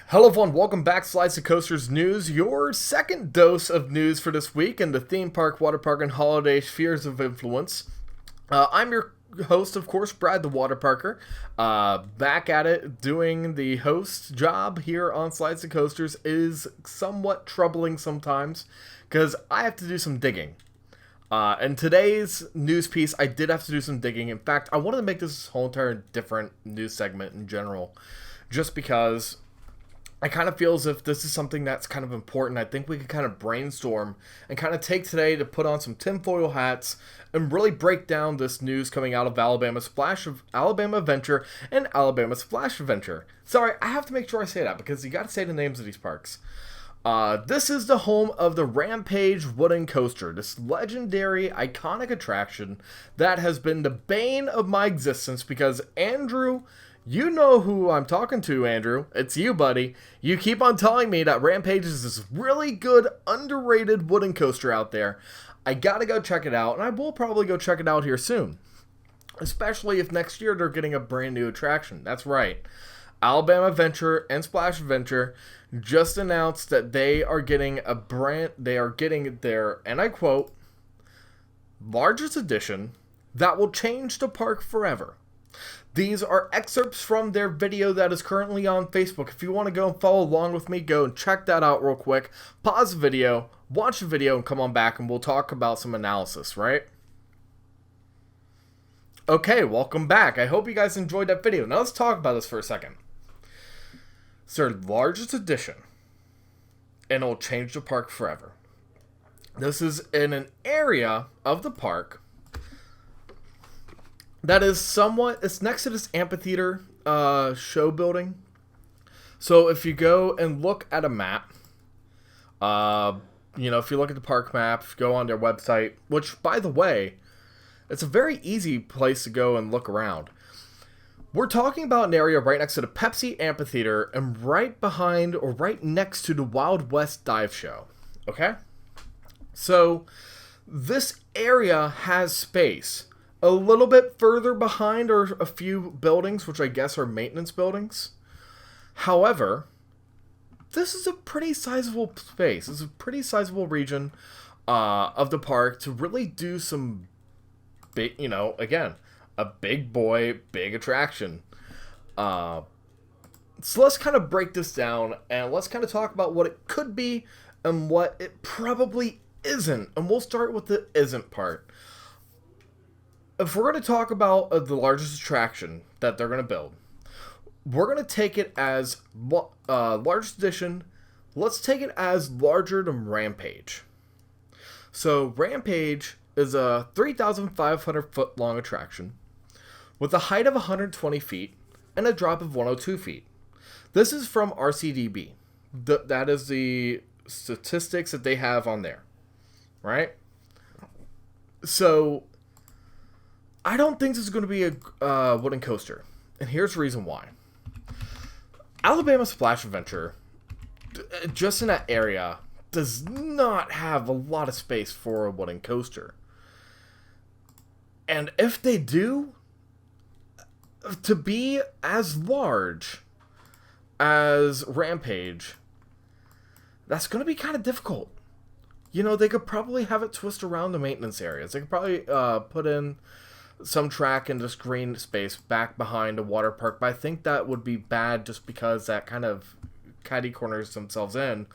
Hello everyone, welcome back to Slides to Coasters News, your second dose of news for this week in the theme park, water park, and holiday spheres of influence. I'm your host, of course, Brad the Water Parker, back at it doing the host job here on Slides to Coasters is somewhat troubling sometimes because I have to do some digging. In today's news piece, I did have to do some digging. In fact, I wanted to make this whole entire different news segment in general, just because I kind of feel as if this is something that's kind of important. I think we could kind of brainstorm and kind of take today to put on some tinfoil hats and really break down this news coming out of Alabama Adventure and Alabama Splash Adventure. Sorry, I have to make sure I say that because you got to say the names of these parks. This is the home of the Rampage Wooden Coaster, this legendary, iconic attraction that has been the bane of my existence because Andrew, you know who I'm talking to, Andrew. It's you, buddy. You keep on telling me that Rampage is this really good, underrated wooden coaster out there. I gotta go check it out, and I will probably go check it out here soon. Especially if next year they're getting a brand new attraction. That's right. Alabama Adventure and Splash Adventure just announced that they are getting their, and I quote, largest edition that will change the park forever. These are excerpts from their video that is currently on Facebook. If you want to go and follow along with me, go and check that out real quick. Pause the video, watch the video, and come on back and we'll talk about some analysis, right? Okay, welcome back. I hope you guys enjoyed that video. Now let's talk about this for a second. It's their largest edition, and it'll change the park forever. This is in an area of the park that is it's next to this amphitheater show building. So if you go and look at a map, if you look at the park map, go on their website, which, by the way, it's a very easy place to go and look around. We're talking about an area right next to the Pepsi Amphitheater and right behind or right next to the Wild West Dive Show. Okay? So this area has space. A little bit further behind are a few buildings, which I guess are maintenance buildings. However, this is a pretty sizable space. It's a pretty sizable region of the park to really do some big, again, a big boy, big attraction. So let's kind of break this down and let's kind of talk about what it could be and what it probably isn't. And we'll start with the isn't part. If we're going to talk about the largest attraction that they're going to build, we're going to take it as largest edition. Let's take it as larger than Rampage. So Rampage is a 3,500 foot long attraction with a height of 120 feet and a drop of 102 feet. This is from RCDB. That is the statistics that they have on there, right? So I don't think this is going to be a wooden coaster. And here's the reason why. Alabama Splash Adventure, just in that area, does not have a lot of space for a wooden coaster. And if they do, to be as large as Rampage, that's going to be kind of difficult. They could probably have it twist around the maintenance areas. They could probably put in some track in this green space back behind a water park, but I think that would be bad just because that kind of catty corners themselves in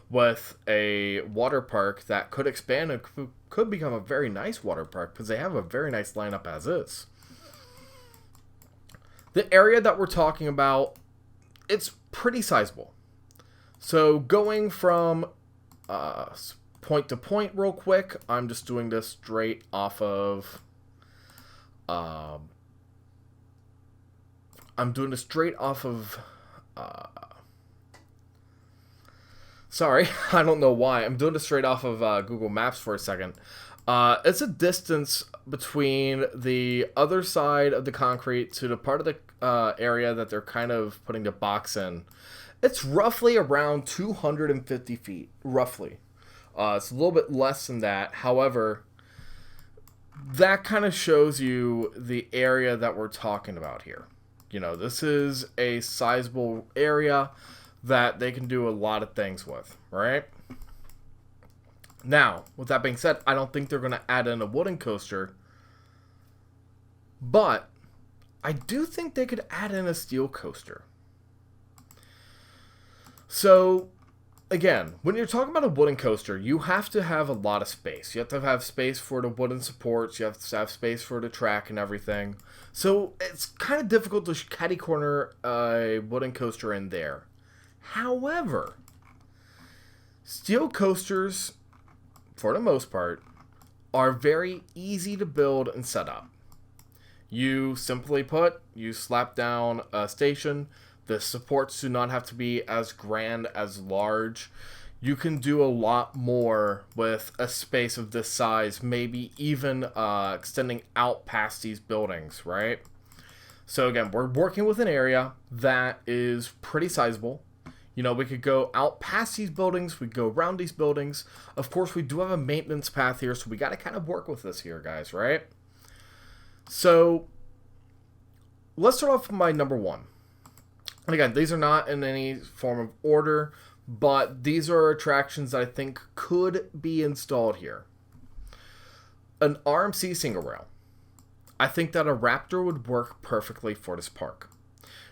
with a water park that could expand and could become a very nice water park because they have a very nice lineup as is. The area that we're talking about, it's pretty sizable. So going from point to point real quick, I'm just doing this straight off of sorry, I don't know why. I'm doing this straight off of Google Maps for a second. It's a distance between the other side of the concrete to the part of the area that they're kind of putting the box in. It's roughly around 250 feet, roughly. It's a little bit less than that. However, that kind of shows you the area that we're talking about here. This is a sizable area that they can do a lot of things with, right? Now, with that being said, I don't think they're going to add in a wooden coaster, but I do think they could add in a steel coaster. So, again, when you're talking about a wooden coaster, you have to have a lot of space. You have to have space for the wooden supports. You have to have space for the track and everything. So, it's kind of difficult to catty corner a wooden coaster in there. However, steel coasters, for the most part, are very easy to build and set up. You slap down a station. The supports do not have to be as grand, as large. You can do a lot more with a space of this size, maybe even extending out past these buildings, right? So again, we're working with an area that is pretty sizable. You know, we could go out past these buildings, we could go around these buildings. Of course, we do have a maintenance path here, so we got to kind of work with this here, guys, right? So, let's start off with my number one. And again, these are not in any form of order, but these are attractions that I think could be installed here. An RMC single rail. I think that a Raptor would work perfectly for this park.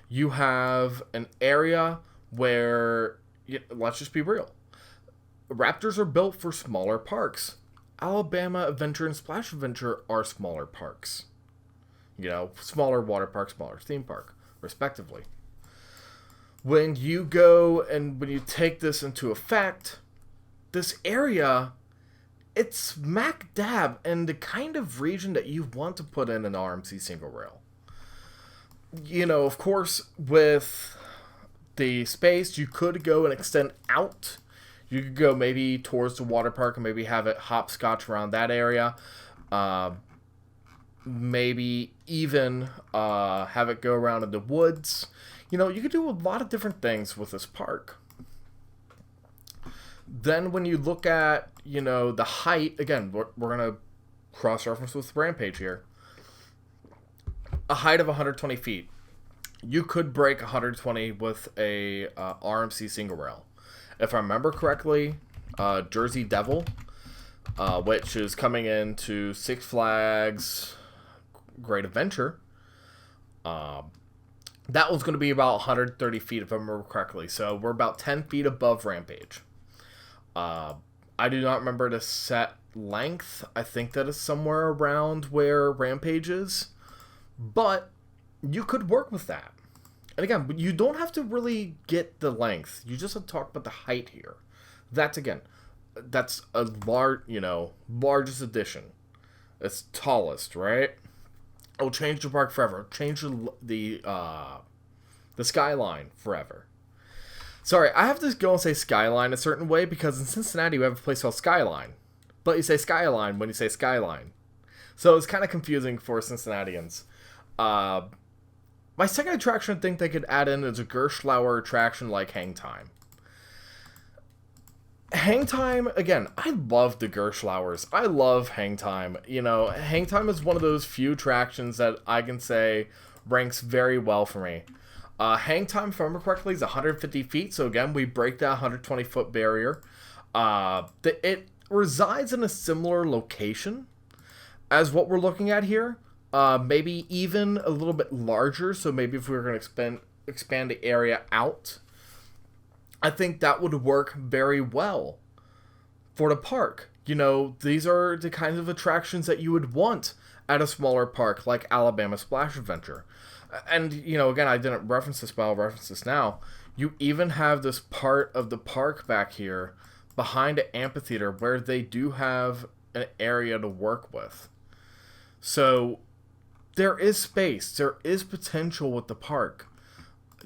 You have an area where, let's just be real, Raptors are built for smaller parks. Alabama Adventure and Splash Adventure are smaller parks. You know, smaller water park, smaller theme park, respectively. When you go and when you take this into effect, this area, it's smack dab in the kind of region that you want to put in an RMC single rail. You know, of course, with the space, you could go and extend out. You could go maybe towards the water park and maybe have it hopscotch around that area. Maybe even have it go around in the woods. You know, you could do a lot of different things with this park. Then when you look at, you know, the height, again, we're going to cross-reference with Rampage here. A height of 120 feet. You could break 120 with a RMC single rail. If I remember correctly, Jersey Devil, which is coming into Six Flags Great Adventure, that was going to be about 130 feet, if I remember correctly. So we're about 10 feet above Rampage. I do not remember the set length. I think that is somewhere around where Rampage is. But you could work with that. And again, you don't have to really get the length. You just have to talk about the height here. That's, again, that's a largest addition. It's tallest, right? It'll change the park forever. Change the skyline forever. Sorry, I have to go and say skyline a certain way because in Cincinnati we have a place called Skyline. But you say skyline when you say skyline. So it's kind of confusing for Cincinnatians. My second attraction I think they could add in is a Gerschlauer attraction like Hang Time. Hang Time, again, I love the Gerschlauers. I love Hang Time. You know, Hang Time is one of those few attractions that I can say ranks very well for me. Hang Time, if I remember correctly, is 150 feet. So again, we break that 120-foot barrier. It resides in a similar location as what we're looking at here. Maybe even a little bit larger. So maybe if we were going to expand the area out, I think that would work very well for the park. You know, these are the kinds of attractions that you would want at a smaller park like Alabama Splash Adventure. And, you know, again, I didn't reference this, but I'll reference this now. You even have this part of the park back here behind an amphitheater where they do have an area to work with. So there is space. There is potential with the park.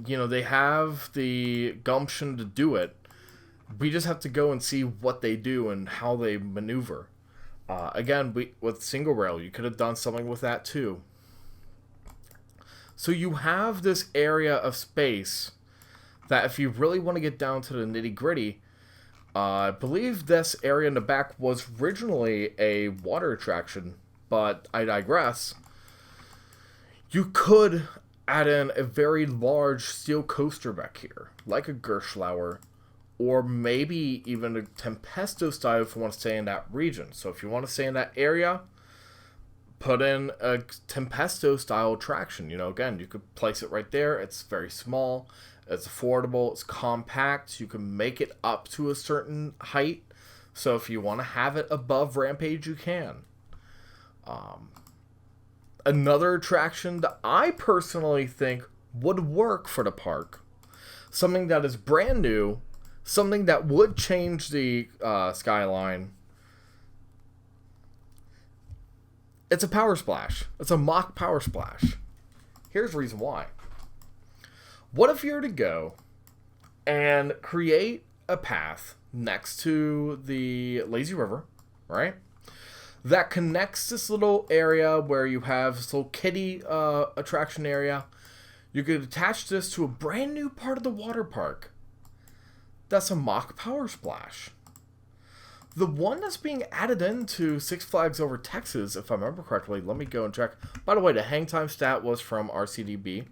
You know, they have the gumption to do it. We just have to go and see what they do and how they maneuver. Again, with single rail, you could have done something with that too. So you have this area of space that if you really want to get down to the nitty gritty, I believe this area in the back was originally a water attraction, but I digress. You could add in a very large steel coaster back here, like a Gerschlauer, or maybe even a Tempesto style if you want to stay in that region. So if you want to stay in that area, put in a Tempesto style attraction. Again, you could place it right there. It's very small, it's affordable, it's compact. You can make it up to a certain height. So if you want to have it above Rampage, you can. Another attraction that I personally think would work for the park, something that is brand new, something that would change the skyline. It's a power splash. It's a mock power splash. Here's the reason why. What if you were to go and create a path next to the lazy river, right? That connects this little area where you have this little kiddie attraction area. You could attach this to a brand new part of the water park. That's a mock power splash. The one that's being added into Six Flags Over Texas, if I remember correctly, let me go and check. By the way, the hang time stat was from RCDB.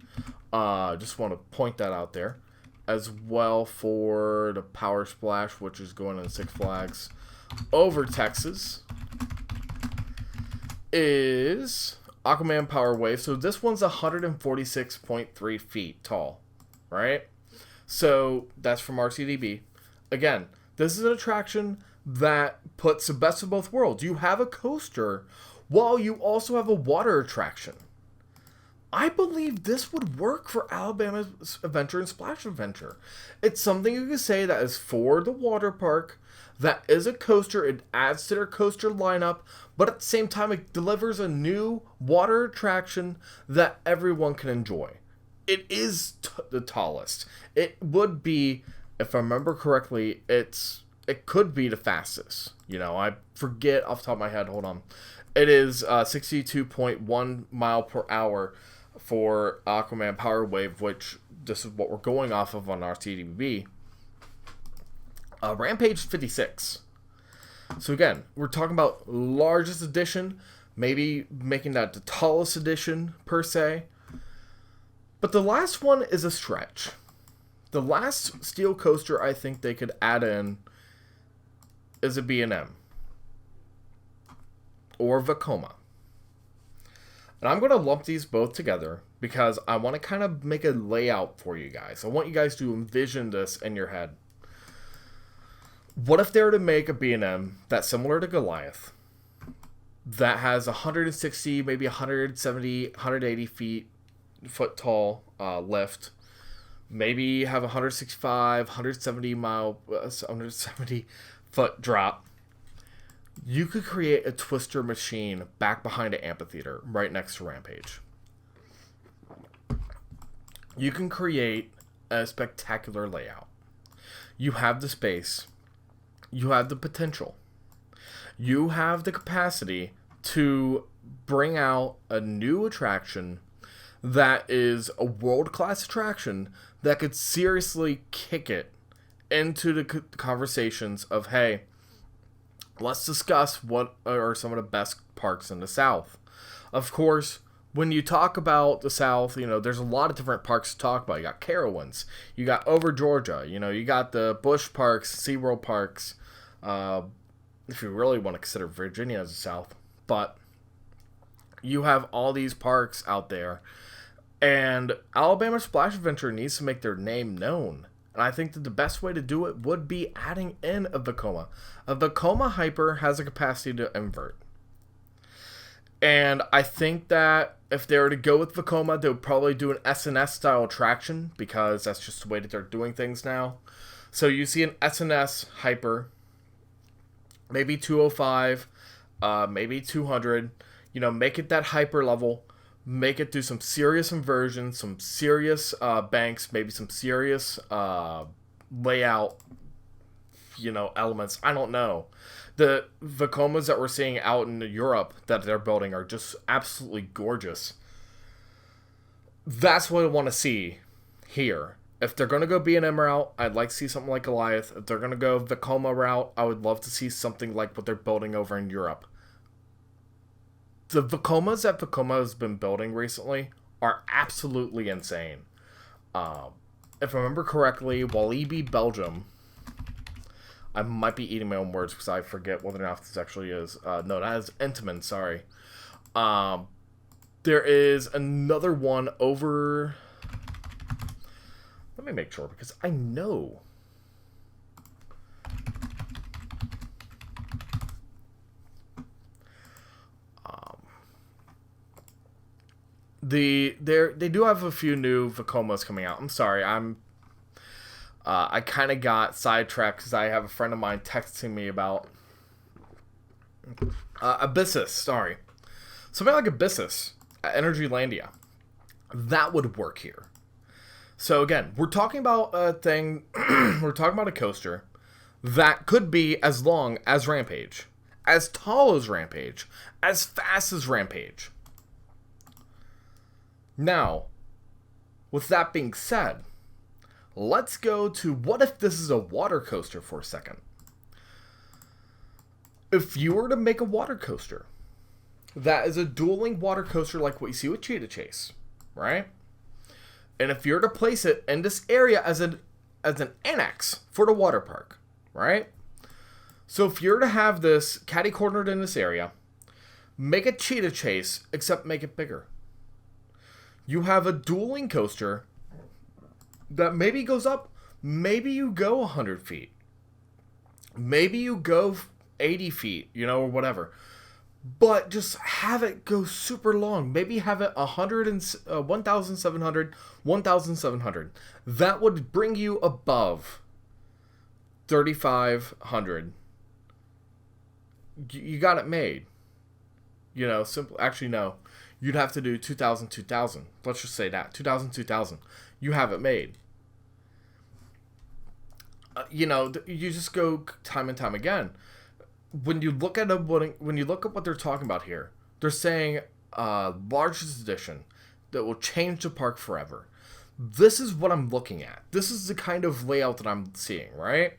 Just want to point that out there. As well for the power splash, which is going in Six Flags Over Texas, is Aquaman Power Wave. So this one's 146.3 feet tall, right? So that's from RCDB. Again, this is an attraction that puts the best of both worlds. You have a coaster while you also have a water attraction. I believe this would work for Alabama's Adventure and Splash Adventure. It's something you can say that is for the water park, that is a coaster, it adds to their coaster lineup, but at the same time it delivers a new water attraction that everyone can enjoy. It is the tallest. It would be, if I remember correctly, it could be the fastest. I forget off the top of my head, hold on. It is 62.1 mile per hour for Aquaman Power Wave, which this is what we're going off of on our CDB. Rampage 56. So again, we're talking about largest edition, maybe making that the tallest edition per se. But the last one is a stretch. The last steel coaster I think they could add in is a B&M or Vekoma. And I'm going to lump these both together because I want to kind of make a layout for you guys. I want you guys to envision this in your head. What if they were to make a B&M that's similar to Goliath, that has 160, maybe 170, 180 foot tall lift, maybe have 165, 170 foot drop? You could create a twister machine back behind an amphitheater right next to Rampage. You can create a spectacular layout. You have the space. You have the potential. You have the capacity to bring out a new attraction that is a world-class attraction that could seriously kick it into the conversations of, hey, let's discuss what are some of the best parks in the South. Of course, when you talk about the South, there's a lot of different parks to talk about. You got Carowinds, you got Over Georgia, you got the Busch Parks, SeaWorld Parks, if you really want to consider Virginia as the South. But you have all these parks out there, and Alabama Splash Adventure needs to make their name known. And I think that the best way to do it would be adding in a Vekoma. A Vekoma Hyper has a capacity to invert. And I think that if they were to go with Vekoma, they would probably do an S&S style attraction, because that's just the way that they're doing things now. So you see an S&S Hyper, maybe 205, maybe 200. Make it that hyper level. Make it do some serious inversion, some serious banks, maybe some serious layout, elements. I don't know. The Vekomas that we're seeing out in Europe that they're building are just absolutely gorgeous. That's what I want to see here. If they're going to go B&M route, I'd like to see something like Goliath. If they're going to go Vekoma route, I would love to see something like what they're building over in Europe. The Vekomas that Vekoma has been building recently are absolutely insane. If I remember correctly, Walibi, Belgium. I might be eating my own words because I forget whether or not this actually is. No, that is Intamin, sorry. There is another one over... Let me make sure because I know. They do have a few new Vacomas coming out. I'm sorry, I kind of got sidetracked because I have a friend of mine texting me about Abyssus. Sorry, something like Abyssus at Energylandia. That would work here. So again, we're talking about a thing. We're talking about a coaster that could be as long as Rampage, as tall as Rampage, as fast as Rampage. Now, with that being said, let's go to what if this is a water coaster for a second. If you were to make a water coaster that is a dueling water coaster like what you see with Cheetah Chase, right? And if you're to place it in this area as an annex for the water park, right? So if you're to have this catty-cornered in this area, make a Cheetah Chase, except make it bigger. You have a dueling coaster that maybe goes up, maybe you go 100 feet. Maybe you go 80 feet, or whatever. But just have it go super long. Maybe have it 1,700, 1,700. That would bring you above 3,500. You got it made. Simple. Actually, no. You'd have to do 2,000, 2,000. Let's just say that. 2,000, 2,000. You have it made. You just go time and time again. When you look at what they're talking about here, they're saying largest edition that will change the park forever. This is what I'm looking at. This is the kind of layout that I'm seeing, right?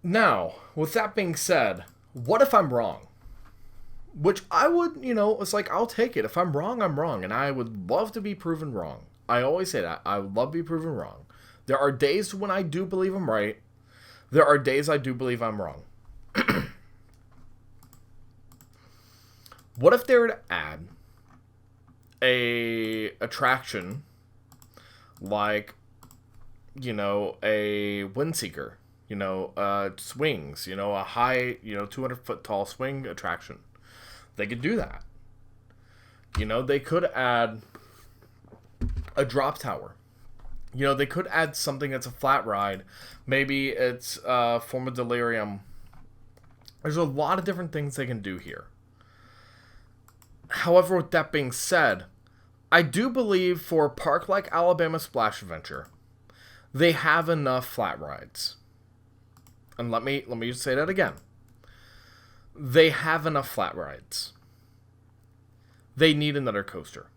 Now, with that being said, what if I'm wrong? Which I would, it's like, I'll take it. If I'm wrong, I'm wrong. And I would love to be proven wrong. I always say that. I would love to be proven wrong. There are days when I do believe I'm right. There are days I do believe I'm wrong. What if they were to add a attraction like, a Windseeker, swings, a high, 200-foot tall swing attraction? They could do that. They could add a drop tower. They could add something that's a flat ride. Maybe it's a form of delirium. There's a lot of different things they can do here. However, with that being said, I do believe for a park like Alabama Splash Adventure, they have enough flat rides. And let me just say that again. They have enough flat rides. They need another coaster.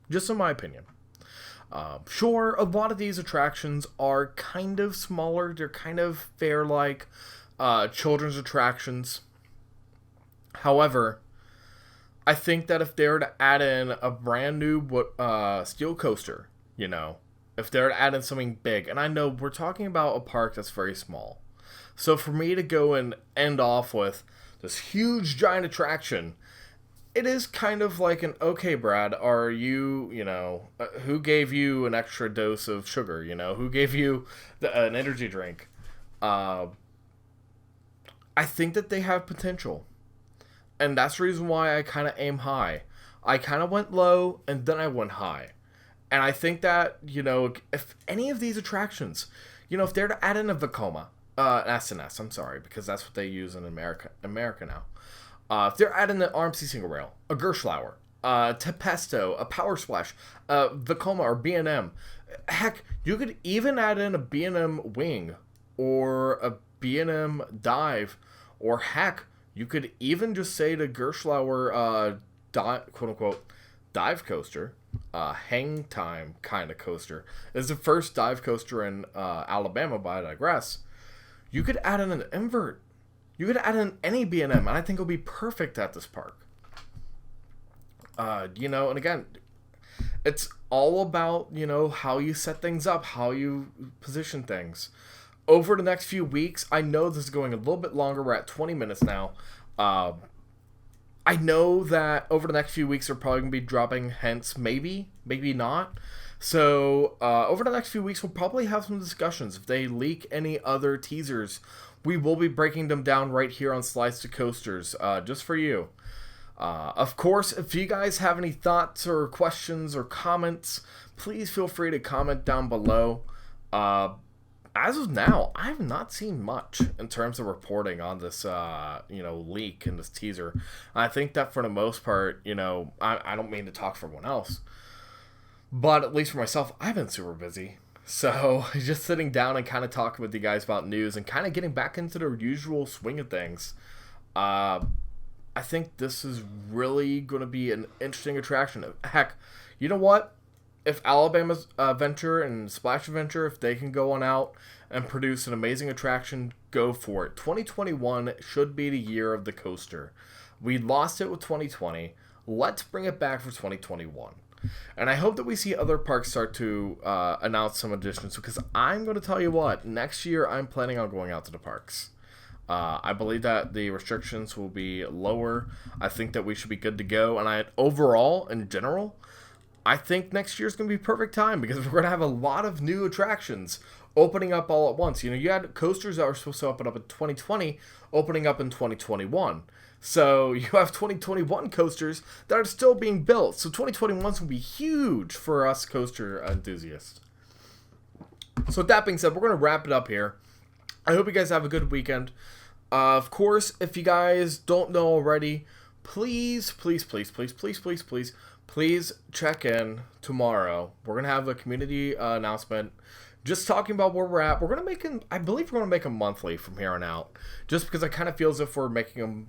Just in my opinion. Sure, a lot of these attractions are kind of smaller. They're kind of fair-like children's attractions. However, I think that if they were to add in a brand new steel coaster, if they were to add in something big, and I know we're talking about a park that's very small. So for me to go and end off with this huge giant attraction, it is kind of like an, okay, Brad, are you, who gave you an extra dose of sugar? Who gave you an energy drink? I think that they have potential. And that's the reason why I kind of aim high. I kind of went low, and then I went high. And I think that, if any of these attractions, if they're to add in a Vekoma, SNS, I'm sorry, because that's what they use in America now. If they're adding an RMC single rail, a Gerschlauer, Tepesto, a Power Splash, Vekoma or B&M, heck, you could even add in a B&M wing or a B&M dive, or heck, you could even just say the Gerschlauer quote-unquote dive coaster, hang time kind of coaster. It's the first dive coaster in Alabama, but I digress. You could add in an invert. You could add in any B&M, and I think it'll be perfect at this park. And again, it's all about, how you set things up, how you position things. Over the next few weeks, I know this is going a little bit longer. We're at 20 minutes now. I know that over the next few weeks, they're probably going to be dropping hints, maybe not. So, over the next few weeks, we'll probably have some discussions. If they leak any other teasers, we will be breaking them down right here on Slides to Coasters, just for you. Of course, if you guys have any thoughts or questions or comments, please feel free to comment down below. As of now, I have not seen much in terms of reporting on this, leak and this teaser. I think that for the most part, I don't mean to talk for everyone else, but at least for myself, I've been super busy. So just sitting down and kind of talking with you guys about news and kind of getting back into the usual swing of things. I think this is really going to be an interesting attraction. Heck, you know what? If Alabama's Venture and Splash Adventure, if they can go on out and produce an amazing attraction, go for it. 2021 should be the year of the coaster. We lost it with 2020. Let's bring it back for 2021. And I hope that we see other parks start to announce some additions, because I'm going to tell you what, next year I'm planning on going out to the parks. I believe that the restrictions will be lower. I think that we should be good to go. And overall, in general, I think next year's going to be perfect time, because we're going to have a lot of new attractions opening up all at once. You had coasters that were supposed to open up in 2020 opening up in 2021. So you have 2021 coasters that are still being built. So 2021 is going to be huge for us coaster enthusiasts. So with that being said, we're going to wrap it up here. I hope you guys have a good weekend. Of course, if you guys don't know already, please check in tomorrow. We're going to have a community announcement just talking about where we're at. We're going to make them, I believe we're going to make them monthly from here on out, just because I kind of feel as if we're making them,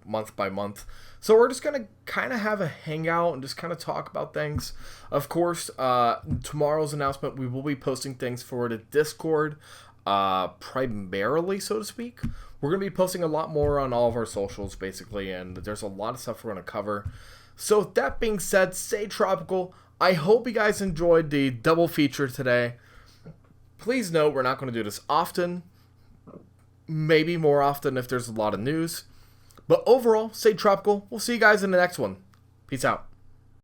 month by month. So we're just going to kind of have a hangout and just kind of talk about things. Of course, tomorrow's announcement, we will be posting things for the Discord, primarily, so to speak. We're going to be posting a lot more on all of our socials, basically, and there's a lot of stuff we're going to cover. So with that being said, stay tropical. I hope you guys enjoyed the double feature today. Please note, we're not going to do this often. Maybe more often if there's a lot of news. But overall, stay tropical. We'll see you guys in the next one. Peace out.